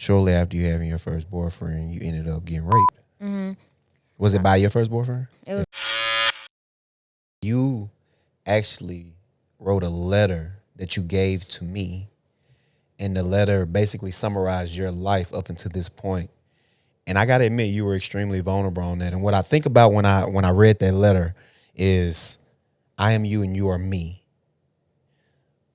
shortly after you having your first boyfriend, you ended up getting raped. Mm-hmm. Was it by your first boyfriend? It was. You actually wrote a letter that you gave to me, and the letter basically summarized your life up until this point. And I gotta admit, you were extremely vulnerable on that. And what I think about when I read that letter is, I am you and you are me.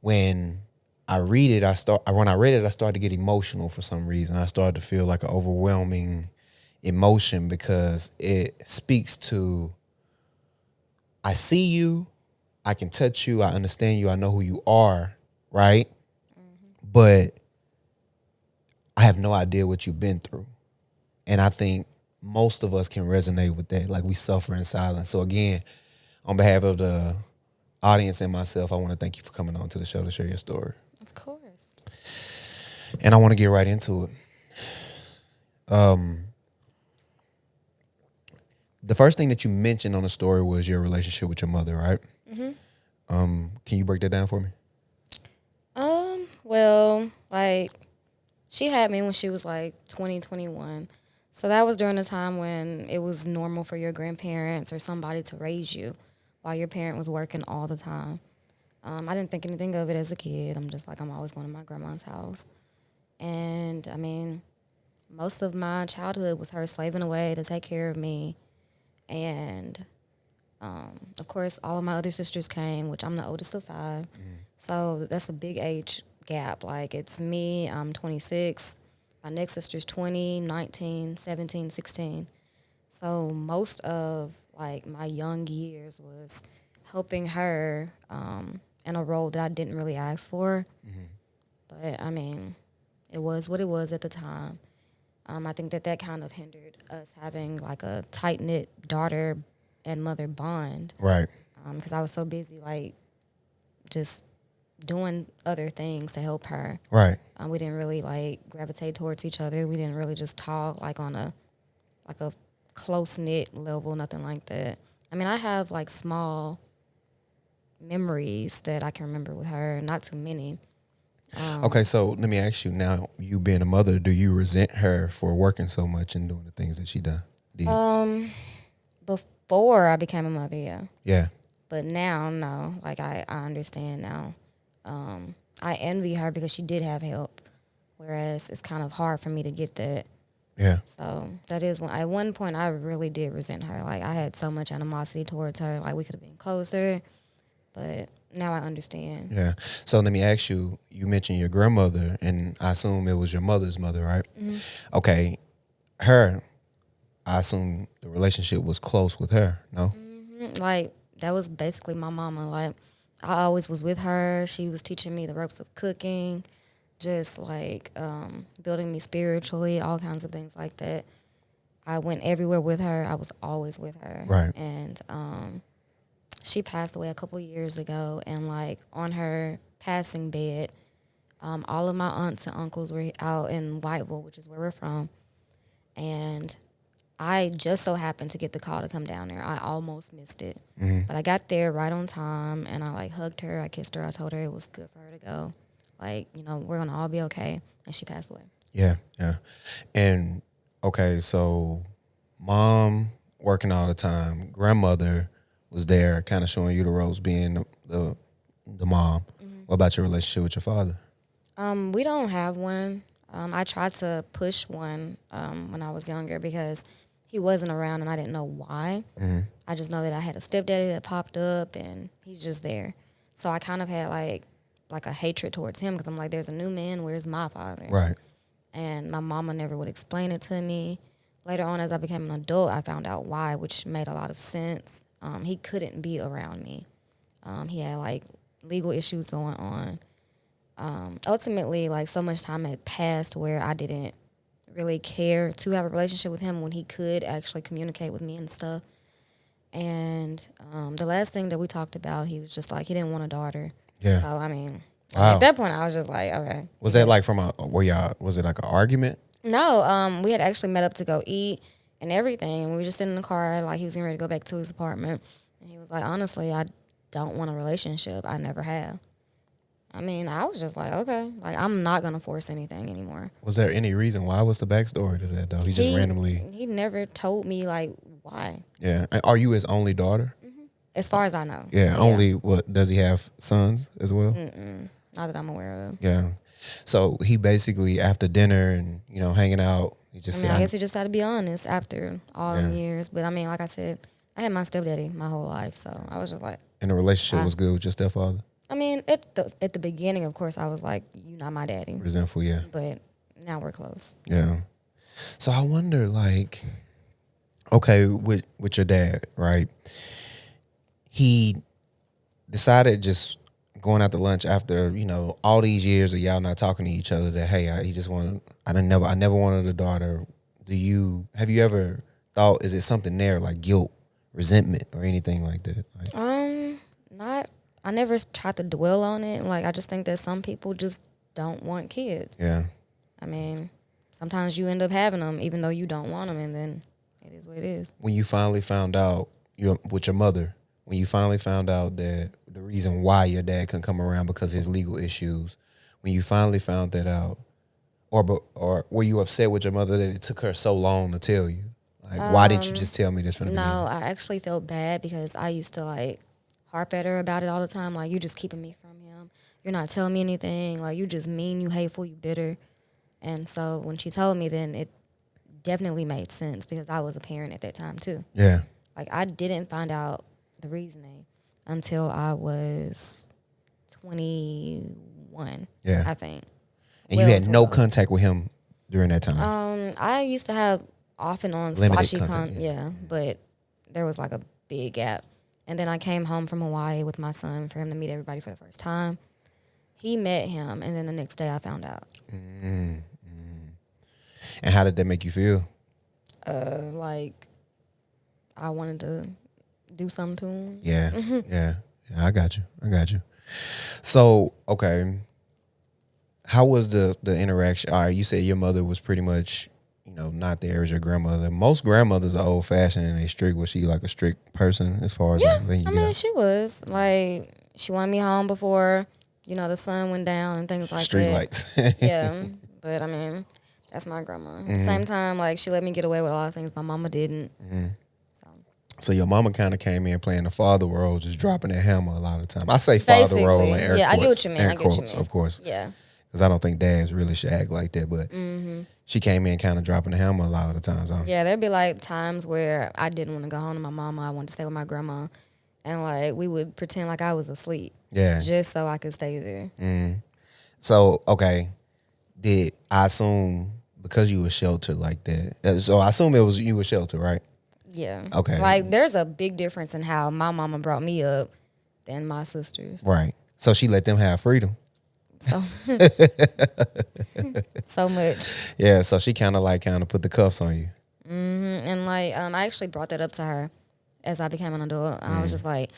When I read it, when I read it, I started to get emotional for some reason. I started to feel like an overwhelming emotion because it speaks to, I see you, I can touch you, I understand you, I know who you are, right? Mm-hmm. But I have no idea what you've been through. And I think most of us can resonate with that. Like, we suffer in silence. So again, on behalf of the audience and myself, I want to thank you for coming on to the show to share your story. Of course. And I want to get right into it. The first thing that you mentioned on the story was your relationship with your mother, right? Mm-hmm. Can you break that down for me? Well, like, she had me when she was like 20, 21. So that was during the time when it was normal for your grandparents or somebody to raise you while your parent was working all the time. I didn't think anything of it as a kid. I'm just like, I'm always going to my grandma's house. And, I mean, most of my childhood was her slaving away to take care of me. And, of course, all of my other sisters came, which I'm the oldest of 5. So that's a big age gap. Like, it's me, I'm 26. My next sister's 20, 19, 17, 16. So most of, like, my young years was helping her in a role that I didn't really ask for. Mm-hmm. But, I mean, it was what it was at the time. I think that kind of hindered us having, like, a tight-knit daughter and mother bond. Right. Because I was so busy, like, just doing other things to help her. Right. We didn't really, like, gravitate towards each other. We didn't really just talk, like, on a close-knit level, nothing like that. I mean, I have, like, small memories that I can remember with her, not too many. Okay, so let me ask you now, you being a mother, do you resent her for working so much and doing the things that she did? Before I became a mother, yeah. Yeah. But now, no. Like, I understand now. I envy her because she did have help, whereas it's kind of hard for me to get that. Yeah. So that is when, at one point, I really did resent her. Like, I had so much animosity towards her. Like, we could have been closer, but now I understand. Yeah. So let me ask you, you mentioned your grandmother, and I assume it was your mother's mother, right? Mm-hmm. Okay. Her, I assume the relationship was close with her, no? Mm-hmm. Like, that was basically my mama. Like, I always was with her. She was teaching me the ropes of cooking, just, like, building me spiritually, all kinds of things like that. I went everywhere with her. I was always with her. Right. And she passed away a couple years ago, and, like, on her passing bed, all of my aunts and uncles were out in Whiteville, which is where we're from, and I just so happened to get the call to come down there. I almost missed it. Mm-hmm. But I got there right on time, and I, like, hugged her, I kissed her, I told her it was good for her to go. Like, you know, we're going to all be okay. And she passed away. Yeah, yeah. And, okay, so mom working all the time, grandmother was there kind of showing you the ropes, being the mom. Mm-hmm. What about your relationship with your father? We don't have one. I tried to push one when I was younger because he wasn't around and I didn't know why. Mm-hmm. I just know that I had a stepdaddy that popped up and he's just there. So I kind of had like a hatred towards him because I'm like, there's a new man, where's my father? Right. And my mama never would explain it to me. Later on, as I became an adult, I found out why, which made a lot of sense. He couldn't be around me. He had, like, legal issues going on. Ultimately, like, so much time had passed where I didn't really care to have a relationship with him when he could actually communicate with me and stuff. And the last thing that we talked about, he was just like, he didn't want a daughter. Yeah. So, I mean, wow. At that point, I was just like, okay. Was that like was it like an argument? No, we had actually met up to go eat and everything. We were just sitting in the car, like, he was getting ready to go back to his apartment. And he was like, honestly, I don't want a relationship. I never have. I mean, I was just like, okay, like I'm not gonna force anything anymore. Was there any reason why? What's the backstory to that though? He just randomly. He never told me like why. Yeah. And are you his only daughter? As far as I know. Yeah. Only what? Does he have sons as well? Not that I'm aware of. Yeah. So he basically after dinner and hanging out, he just said, I guess he just had to be honest after all them years. But I mean, like I said, I had my stepdaddy my whole life, so I was just like. And the relationship was good with your stepfather? I mean, at the beginning, of course, I was like, "You're not my daddy." Resentful, yeah. But now we're close. Yeah. So I wonder, like, okay, with your dad, right? He decided just going out to lunch after all these years of y'all not talking to each other that he just wanted. I never wanted a daughter. Have you ever thought, is it something there like guilt, resentment, or anything like that? Like, Not. I never tried to dwell on it. Like, I just think that some people just don't want kids. Yeah. I mean, sometimes you end up having them even though you don't want them, and then it is what it is. When you finally found out with your mother, when you finally found out that the reason why your dad couldn't come around because of his legal issues, when you finally found that out, or were you upset with your mother that it took her so long to tell you? Like, why didn't you just tell me this from the beginning? No, I actually felt bad because I used to like harp at her about it all the time. Like, you just keeping me from him. You're not telling me anything. Like, you just mean, you hateful, you bitter. And so when she told me, then it definitely made sense because I was a parent at that time too. Yeah. Like, I didn't find out the reasoning until I was 21. Yeah. I think. And you had no contact with him during that time? I used to have off and on limited splashy contact. But there was like a big gap. And then I came home from Hawaii with my son for him to meet everybody for the first time. He met him, and then the next day I found out. Mm-hmm. And how did that make you feel? Like I wanted to do something to him. Yeah, yeah, I got you. So, okay, how was the interaction? All right, you said your mother was pretty much, not there as your grandmother. Most grandmothers are old fashioned and they strict. Was she like a strict person as far as letting you I mean, she was like, she wanted me home before the sun went down and things like street that. lights? Yeah, but I mean, that's my grandma. At the same time, like, she let me get away with a lot of things my mama didn't. So your mama kind of came in playing the father role, just dropping that hammer a lot of time. I say father role in air quotes. I get what you mean. Air quotes, of course. Yeah. Because I don't think dads really should act like that, but she came in kind of dropping the hammer a lot of the times. Huh? Yeah, there'd be like times where I didn't want to go home to my mama. I wanted to stay with my grandma. And like, we would pretend like I was asleep. Yeah. Just so I could stay there. So, okay. Did I assume because you were sheltered like that? So I assume you were sheltered, right? Yeah. Okay. Like, there's a big difference in how my mama brought me up than my sisters. Right. So she let them have freedom. So so much. Yeah, so she kind of put the cuffs on you. And like, I actually brought that up to her as I became an adult. I was just like,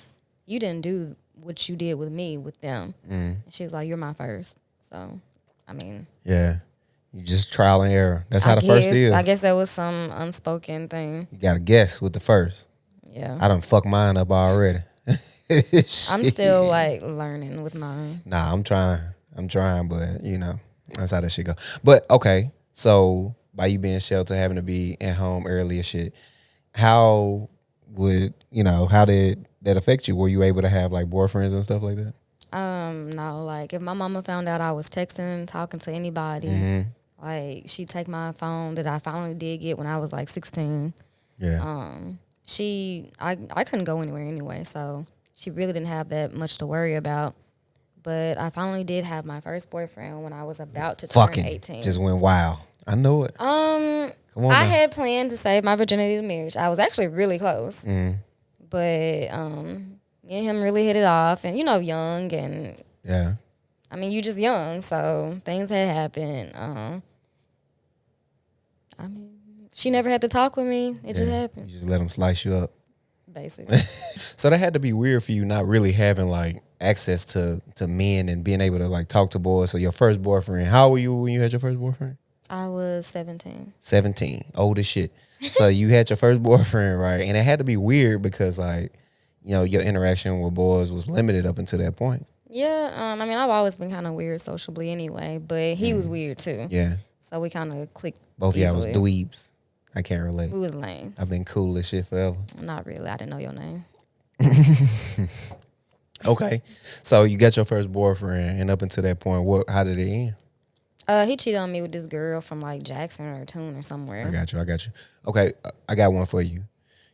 you didn't do what you did with me with them. And she was like, you're my first. So, I mean. Yeah. You just trial and error. That's how the first is. I guess that was some unspoken thing. You got to guess with the first. Yeah. I done fucked mine up already. I'm still like learning with mine. Nah, I'm trying, but that's how that shit go. But okay, so by you being sheltered, having to be at home early and shit, how did that affect you? Were you able to have like boyfriends and stuff like that? No, like if my mama found out I was texting, talking to anybody, like she'd take my phone that I finally did get when I was like 16. Yeah. I couldn't go anywhere anyway, so she really didn't have that much to worry about. But I finally did have my first boyfriend when I was about to turn 18. Just went wild. I know it. Come on. I had planned to save my virginity to marriage. I was actually really close. But me and him really hit it off, and young, and yeah. I mean, you just young, so things had happened. I mean, she never had to talk with me. It just happened. You just let him slice you up. Basically. So that had to be weird for you not really having like access to men and being able to like talk to boys. So your first boyfriend, how old were you when you had your first boyfriend? I was 17. 17, old as shit. So you had your first boyfriend, right? And it had to be weird because like, your interaction with boys was limited up until that point. Yeah, I mean, I've always been kind of weird sociably anyway, but he was weird too. Yeah. So we kind of clicked. Both of y'all was easily. dweebs. I can't relate. We was lames. I've been cool as shit forever. Not really. I didn't know your name. Okay. So you got your first boyfriend, and up until that point, how did it end? He cheated on me with this girl from like Jackson or Tune or somewhere. I got you. Okay, I got one for you.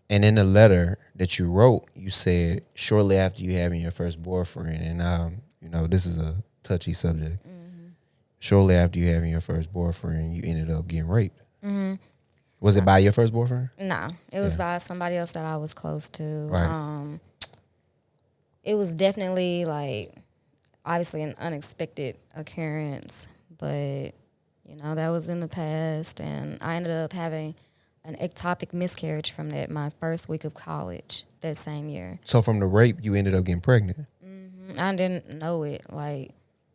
And in the letter that you wrote, you said shortly after you having your first boyfriend, and this is a touchy subject. Mm-hmm. Shortly after you having your first boyfriend, you ended up getting raped. Mm-hmm. Was it by your first boyfriend? No, it was by somebody else that I was close to. Right. It was definitely like obviously an unexpected occurrence, but that was in the past, and I ended up having an ectopic miscarriage from that my first week of college that same year. So from the rape, you ended up getting pregnant? Mm-hmm. I didn't know it. Like,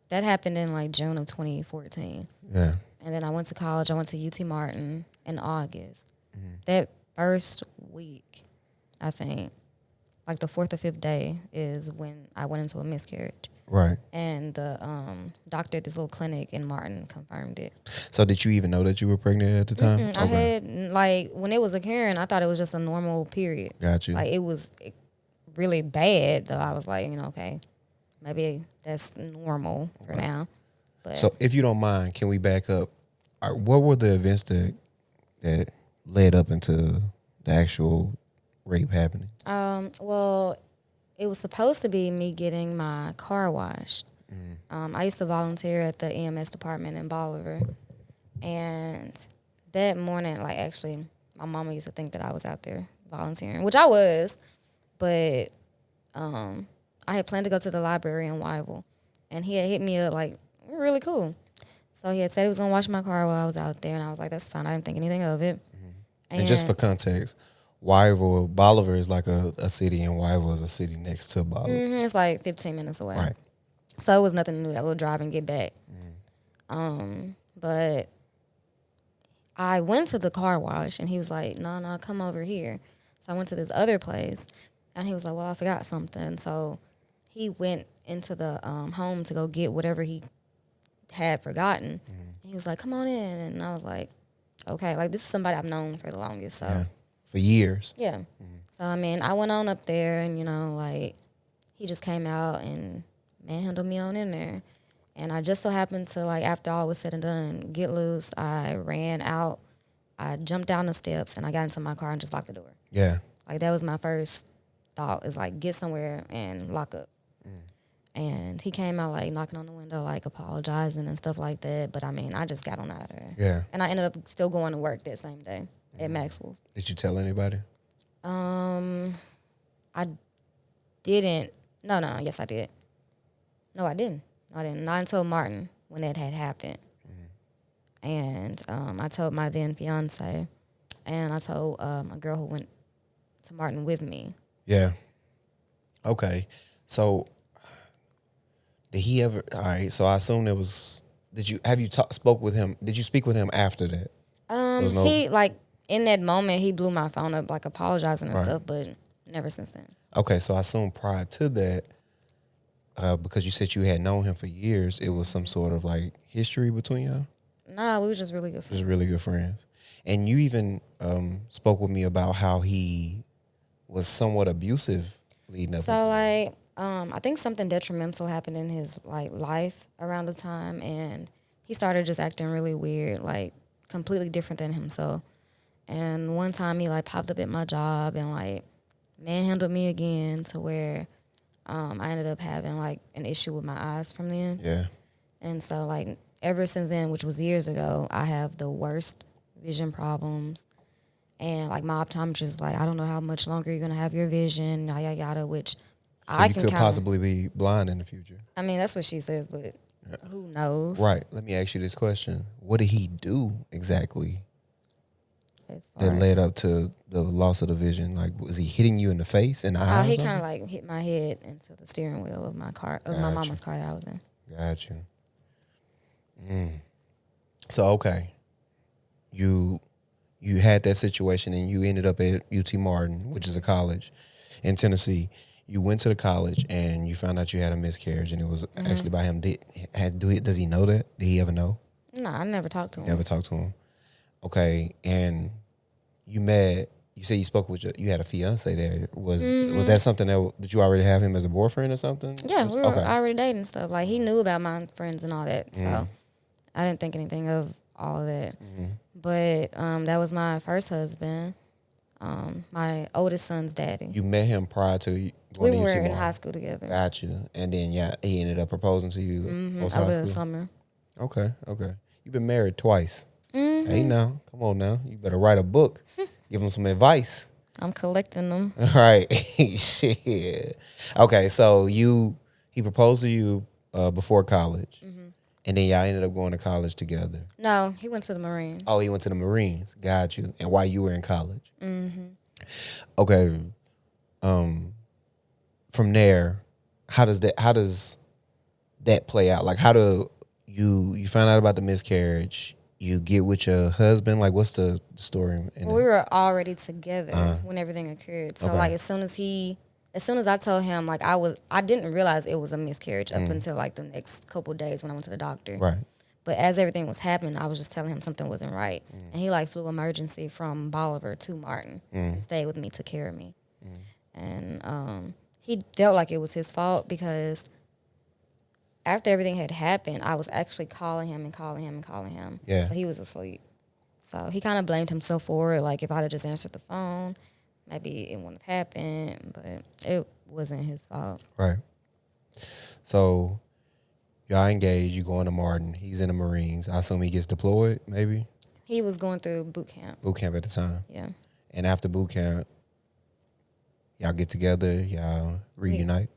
that happened in like June of 2014. Yeah. And then I went to college. I went to UT Martin in August. Mm-hmm. That first week, I think, like the 4th or 5th day is when I went into a miscarriage. Right. And the doctor at this little clinic in Martin confirmed it. So did you even know that you were pregnant at the time? Mm-mm. I had, like, when it was occurring, I thought it was just a normal period. Got you. Like, it was really bad, though. I was like, okay, maybe that's normal for now. But so if you don't mind, can we back up? What were the events that led up into the actual rape happening? Well, it was supposed to be me getting my car washed. I used to volunteer at the EMS department in Bolivar. And that morning, like, actually, my mama used to think that I was out there volunteering, which I was. But I had planned to go to the library in Wyville. And he had hit me up, like, we're really cool. So he had said he was going to wash my car while I was out there. And I was like, that's fine. I didn't think anything of it. And just for context, Bolivar is like a city, and Wyville is a city next to Bolivar. Mm-hmm, it's like 15 minutes away. Right. So it was nothing to do. That little drive and get back. But I went to the car wash, and he was like, no, come over here. So I went to this other place, and he was like, well, I forgot something. So he went into the home to go get whatever he had forgotten. And he was like, come on in. And I was like, okay. Like, this is somebody I've known for the longest. So yeah. For years. Yeah. So, I mean, I went on up there, and, like, he just came out and manhandled me on in there. And I just so happened to, like, after all was said and done, get loose. I ran out. I jumped down the steps, and I got into my car and just locked the door. Yeah. Like, that was my first thought, is, like, get somewhere and lock up. And he came out, like, knocking on the window, like, apologizing and stuff like that. But, I mean, I just got on out of there. Yeah. And I ended up still going to work that same day at Maxwell's. Did you tell anybody? I didn't. No. Yes, I did. No, I didn't. Not until Martin, when that had happened. And I told my then fiance, and I told a girl who went to Martin with me. Yeah. Okay. So, did he ever? All right. So I assume there was. Spoke with him? Did you speak with him after that? He, like, in that moment, he blew my phone up, like, apologizing and stuff, but never since then. Okay, so I assume prior to that, because you said you had known him for years, it was some sort of, like, history between y'all? Nah, we were just really good friends. Just really good friends. And you even spoke with me about how he was somewhat abusive leading up So, into like, I think something detrimental happened in his, like, life around the time, and he started just acting really weird, like, completely different than himself. And one time he, like, popped up at my job and, like, manhandled me again, to where I ended up having, like, an issue with my eyes from then. Yeah. And so, like, ever since then, which was years ago, I have the worst vision problems. And, like, my optometrist is like, I don't know how much longer you're going to have your vision, yada, yada, yada, which So I you can could count. possibly be blind in the future. I mean, that's what she says, but who knows? Right. Let me ask you this question. What did he do exactly As that far led up to the loss of the vision? Like, was he hitting you in the face, in the eye? he kind of, like, hit my head into the steering wheel of my car, of my mama's car that I was in. Got you. So, okay. You had that situation, and you ended up at UT Martin, which is a college in Tennessee. you went to the college and you found out you had a miscarriage and it was actually by him. Does he know that? Did he ever know? No, I never talked to him. Never talked to him. Okay, and you met. You said you spoke with you had a fiance there. Was that something that you already have him as a boyfriend or something? Yeah, we were already dating and stuff. Like, he knew about my friends and all that. So I didn't think anything of all of that. But that was my first husband, my oldest son's daddy. You met him prior to going We to were UT in high school together. Got you. And then he ended up proposing to you post high Over school. the summer. Okay. You've been married twice. Hey now, come on now. You better write a book. Give him some advice. I'm collecting them. All right. Shit. Okay, so he proposed to you before college. And then y'all ended up going to college together. No, he went to the Marines. Oh, he went to the Marines. Got you. And while you were in college. Okay. From there, how does that play out? Like, how do you find out about the miscarriage? You get with your husband. Like, what's the story? Well, we were already together when everything occurred. So like, as soon as I told him, like, I didn't realize it was a miscarriage up until like the next couple of days when I went to the doctor. Right. But as everything was happening, I was just telling him something wasn't right. And he like flew emergency from Bolivar to Martin and stayed with me, took care of me. And he felt like it was his fault because after everything had happened, I was actually calling him. Yeah. But he was asleep. So he kind of blamed himself for it. Like, if I'd have just answered the phone, maybe it wouldn't have happened. But it wasn't his fault. Right. So y'all engaged. You going to Martin. He's in the Marines. I assume he gets deployed, maybe? He was going through boot camp. Boot camp at the time. Yeah. And after boot camp, y'all get together. Y'all reunite.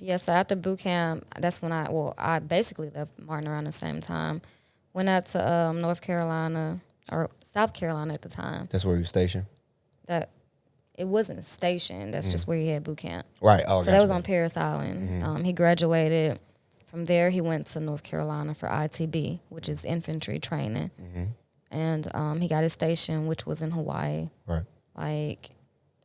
Yeah, so after boot camp, that's when I basically left Martin around the same time. Went out to North Carolina, or South Carolina at the time. That's where you were stationed? That it wasn't stationed. That's just where he had boot camp. Right. Oh, so that was on Paris Island. He graduated. From there, he went to North Carolina for ITB, which is infantry training. And he got his station, which was in Hawaii. Right. Like,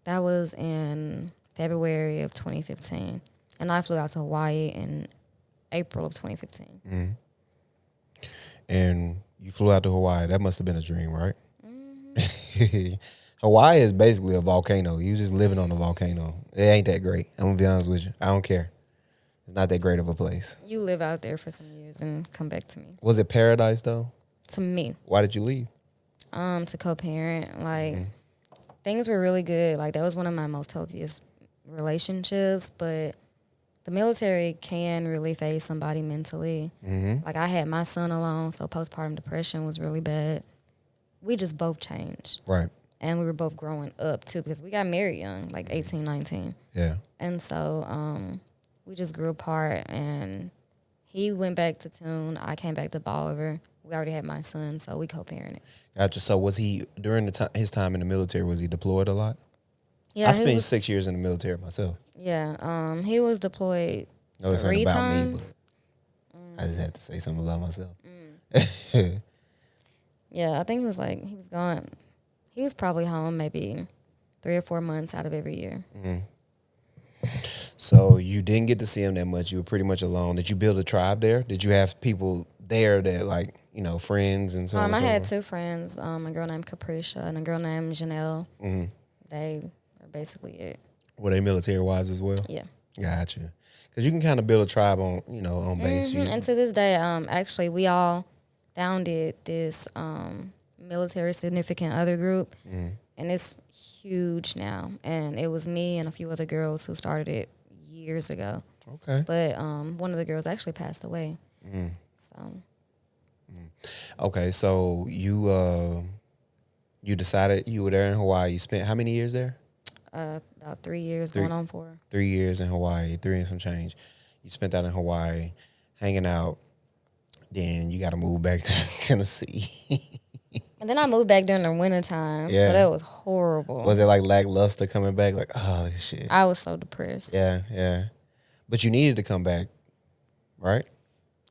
that was in February of 2015. And I flew out to Hawaii in April of 2015. And you flew out to Hawaii. That must have been a dream, right? Hawaii is basically a volcano. You just living on a volcano. It ain't that great. I'm going to be honest with you. I don't care. It's not that great of a place. You live out there for some years and come back to me. Was it paradise, though? To me. Why did you leave? To co-parent. Like, things were really good. Like, that was one of my most healthiest relationships, but the military can really phase somebody mentally. Like, I had my son alone, so postpartum depression was really bad. We just both changed. Right. And we were both growing up, too, because we got married young, like 18, 19. Yeah. And so we just grew apart, and he went back to Tune. I came back to Bolivar. We already had my son, so we co-parented. Gotcha. So was he, during his time in the military, was he deployed a lot? Yeah, I spent 6 years in the military myself. Yeah, he was deployed No, it's not 3 about times. me, but I just had to say something about myself. Yeah, I think he was gone. He was probably home maybe 3 or 4 months out of every year. So you didn't get to see him that much. You were pretty much alone. Did you build a tribe there? Did you have people there that, like, you know, friends and so on and so I had on? 2 friends, a girl named Capricia and a girl named Janelle. They were basically it. Were they military wives as well? Yeah. Gotcha. Because you can kind of build a tribe on, you know, on base. And to this day, actually, we all founded this military significant other group, and it's huge now. And it was me and a few other girls who started it years ago. Okay. But one of the girls actually passed away. So. Okay, so you decided you were there in Hawaii. You spent how many years there? About 3 years, going on 4. 3 years in Hawaii, 3 and some change. You spent that in Hawaii, hanging out. Then you got to move back to Tennessee. And then I moved back during the wintertime, so that was horrible. Was it like lackluster coming back? Like, oh, this shit. I was so depressed. Yeah. But you needed to come back, right?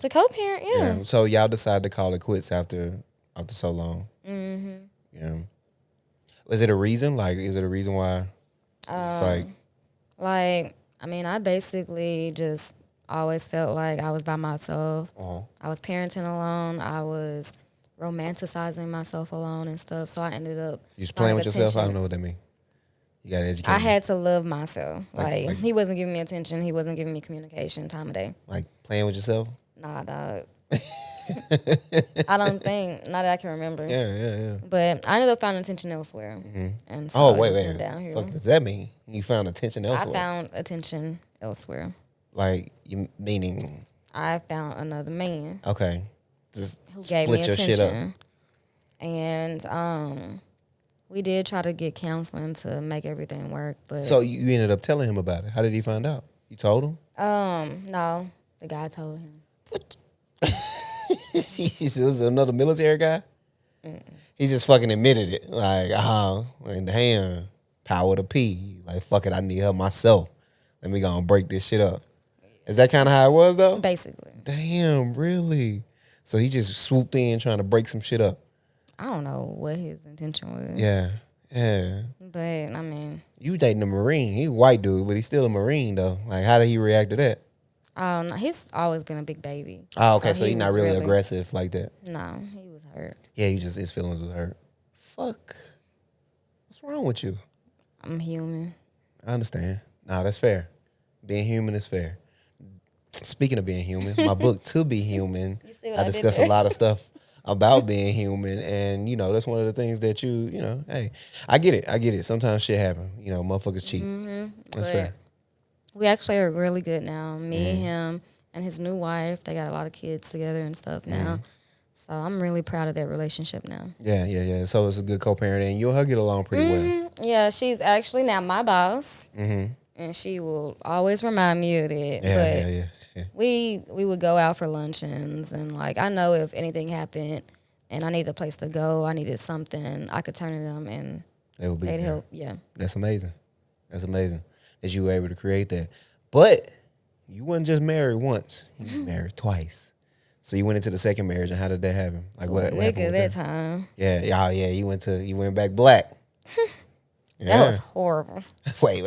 To co-parent, yeah. So y'all decided to call it quits after so long. Yeah. Was it a reason? Like, is it a reason why? It's like, I mean, I basically just always felt like I was by myself. I was parenting alone. I was romanticizing myself alone and stuff. So I ended up. You was playing with yourself? I don't know what that means. You got to educate I me. had to love myself. Like, he wasn't giving me attention. He wasn't giving me communication time of day. Like playing with yourself? Nah, dog. I don't think, not that I can remember. Yeah. But I ended up finding attention elsewhere. And so Wait. went downhill. What does that mean? You found attention elsewhere? I found attention elsewhere. Like, you meaning? I found another man. Okay. Just who split gave me your attention. shit up. And we did try to get counseling to make everything work, but So you ended up telling him about it. How did he find out? You told him? no, the guy told him. What? He was another military guy? He just fucking admitted it. Like, damn, power to P. Like, fuck it, I need her myself. Let me go and break this shit up. Is that kind of how it was, though? Basically. Damn, really? So he just swooped in trying to break some shit up. I don't know what his intention was. Yeah. But, I mean. You dating a Marine. He's a white dude, but he's still a Marine, though. Like, how did he react to that? He's always been a big baby. Oh, okay, so he's not really aggressive like that. No, he was hurt. Yeah, his feelings was hurt. Fuck. What's wrong with you? I'm human. I understand. Nah, that's fair. Being human is fair. Speaking of being human, my book, To Be Human, I discuss a lot of stuff about being human. And, that's one of the things that hey, I get it. Sometimes shit happen. Motherfuckers cheat. That's fair. We actually are really good now. Me, him, and his new wife. They got a lot of kids together and stuff now. So I'm really proud of that relationship now. Yeah. So it's a good co-parent, and you and her get along pretty well. Yeah, she's actually now my boss. And she will always remind me of it. Yeah. We would go out for luncheons, and like I know if anything happened and I needed a place to go, I needed something, I could turn to them and they'd help. Yeah. That's amazing. That you were able to create that. But you weren't just married once. You were married twice. So you went into the second marriage, and how did that happen? Like what happened with that time. Yeah. You went back black. Yeah. That was horrible. Wait.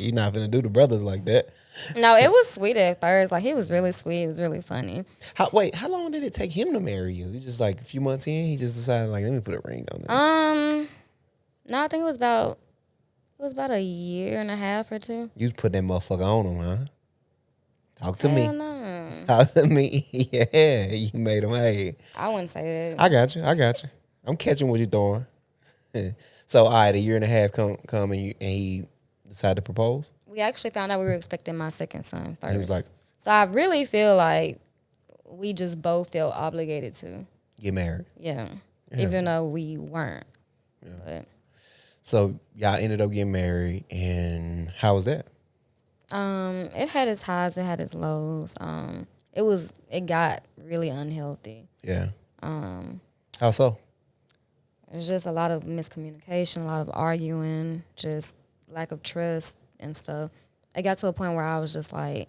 You're not gonna do the brothers like that. No, it was sweet at first. Like, he was really sweet. It was really funny. How long did it take him to marry you? You just like a few months in, he just decided like, let me put a ring on it. No, I think it was about a year and a half or two. You put that motherfucker on him, huh? Talk to me. No. Talk to me. Yeah, you made him. Hey, I wouldn't say that. I got you. I'm catching what you're throwing. So, all right, a year and a half come and he decided to propose? We actually found out we were expecting my second son first. He was like, so I really feel like we just both felt obligated to get married. Yeah. Even though we weren't. Yeah. But. So y'all ended up getting married, and how was that? It had its highs, it had its lows. It got really unhealthy. Yeah. How so? It was just a lot of miscommunication, a lot of arguing, just lack of trust and stuff. It got to a point where I was just like,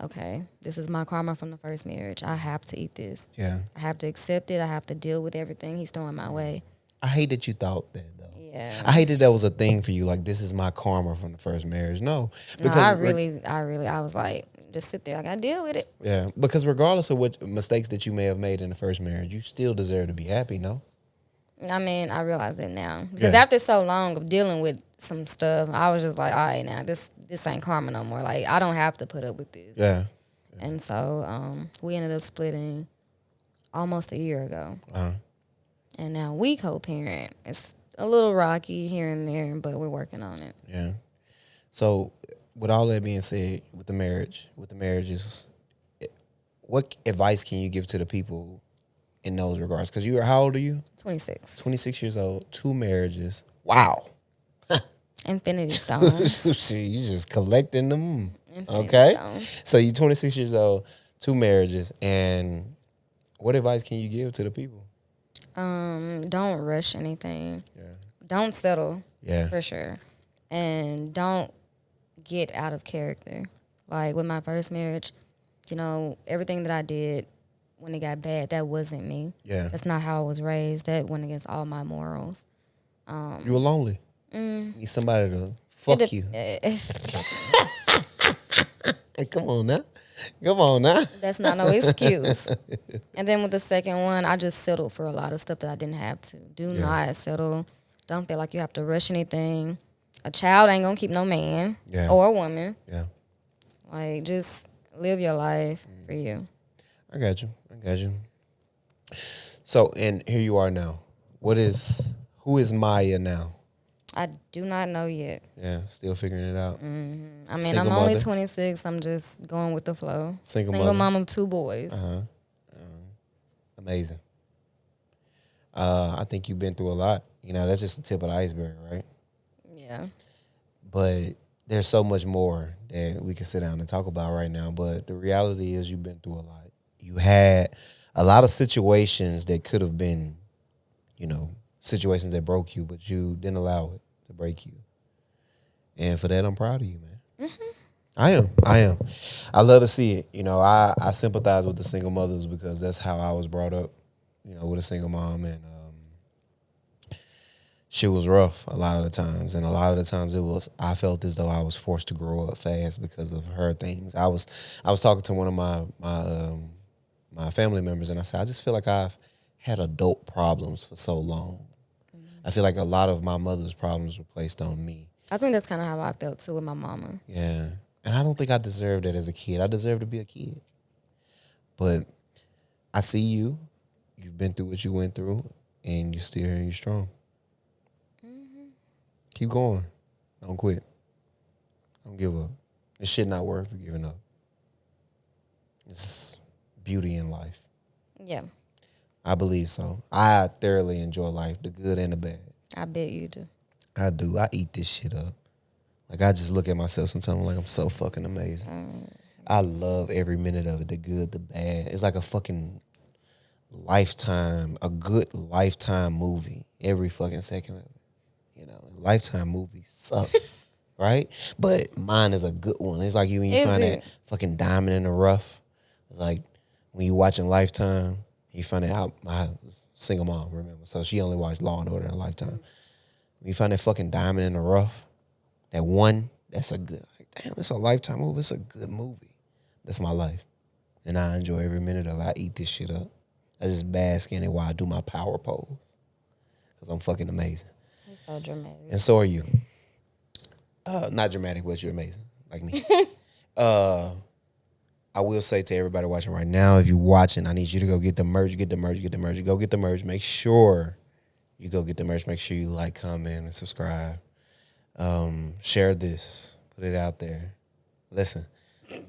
okay, this is my karma from the first marriage. I have to eat this. Yeah. I have to accept it. I have to deal with everything he's throwing my way. I hate that you thought that, though. Yeah. I hate that was a thing for you. Like, this is my karma from the first marriage. No. Because I was like, just sit there. I got to deal with it. Yeah. Because regardless of what mistakes that you may have made in the first marriage, you still deserve to be happy, no? I mean, I realize that now. Because after so long of dealing with some stuff, I was just like, all right, now, this ain't karma no more. Like, I don't have to put up with this. Yeah. And so we ended up splitting almost a year ago. Uh-huh. And now we co-parent. It's a little rocky here and there, but we're working on it. Yeah. So, with all that being said, with the marriages, what advice can you give to the people in those regards? Because how old are you? 26. 26 years old, 2 marriages. Wow. Infinity stones. You just collecting them. Infinity okay. Stones. So you're 26 years old, 2 marriages, and what advice can you give to the people? Don't rush anything. Yeah. Don't settle. Yeah. For sure. And don't get out of character. Like with my first marriage, everything that I did when it got bad, that wasn't me. Yeah. That's not how I was raised. That went against all my morals. You were lonely. You need somebody to Fuck you. Come on now. Come on now. That's not no excuse. And then with the second one, I just settled for a lot of stuff that I didn't have to. Do not settle. Don't feel like you have to rush anything. A child ain't gonna keep no man or a woman. Yeah. Like, just live your life for you. I got you. So, and here you are now. Who is Maya now? I do not know yet. Yeah, still figuring it out. I mean, Single I'm only mother? 26. I'm just going with the flow. Single mom of 2 boys. Amazing. I think you've been through a lot. You know, that's just the tip of the iceberg, right? Yeah. But there's so much more that we can sit down and talk about right now. But the reality is you've been through a lot. You had a lot of situations that could have been, you know, situations that broke you, but you didn't allow it to break you. And for that, I'm proud of you, man. I am. I love to see it. You know, I sympathize with the single mothers because that's how I was brought up, you know, with a single mom. And she was rough a lot of the times. And a lot of the times I felt as though I was forced to grow up fast because of her things. I was talking to one of my family members, and I said, I just feel like I've had adult problems for so long. I feel like a lot of my mother's problems were placed on me. I think that's kind of how I felt, too, with my mama. Yeah. And I don't think I deserved that as a kid. I deserved to be a kid. But I see you. You've been through what you went through, and you're still here and you're strong. Keep going. Don't quit. Don't give up. This shit not worth giving up. It's beauty in life. Yeah. I believe so. I thoroughly enjoy life, the good and the bad. I bet you do. I do. I eat this shit up. Like, I just look at myself sometimes like I'm so fucking amazing. I love every minute of it, the good, the bad. It's like a fucking a good Lifetime movie. Every fucking second of it. You know, Lifetime movies suck, right? But mine is a good one. It's like when you find that fucking diamond in the rough. It's like when you watching Lifetime, you find out my single mom, remember? So she only watched Law and Order in a Lifetime. When you find that fucking diamond in the rough, that one, that's a good. I was like, damn, it's a Lifetime movie. It's a good movie. That's my life. And I enjoy every minute of it. I eat this shit up. I just bask in it while I do my power pose. Because I'm fucking amazing. You're so dramatic. And so are you. Not dramatic, but you're amazing. Like me. I will say to everybody watching right now, if you're watching, I need you to go get the merch, Go get the merch. Make sure you go get the merch. Make sure you like, comment, and subscribe. Share this. Put it out there. Listen,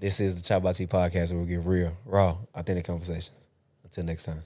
this is the ChoppedByT podcast where we get real, raw, authentic conversations. Until next time.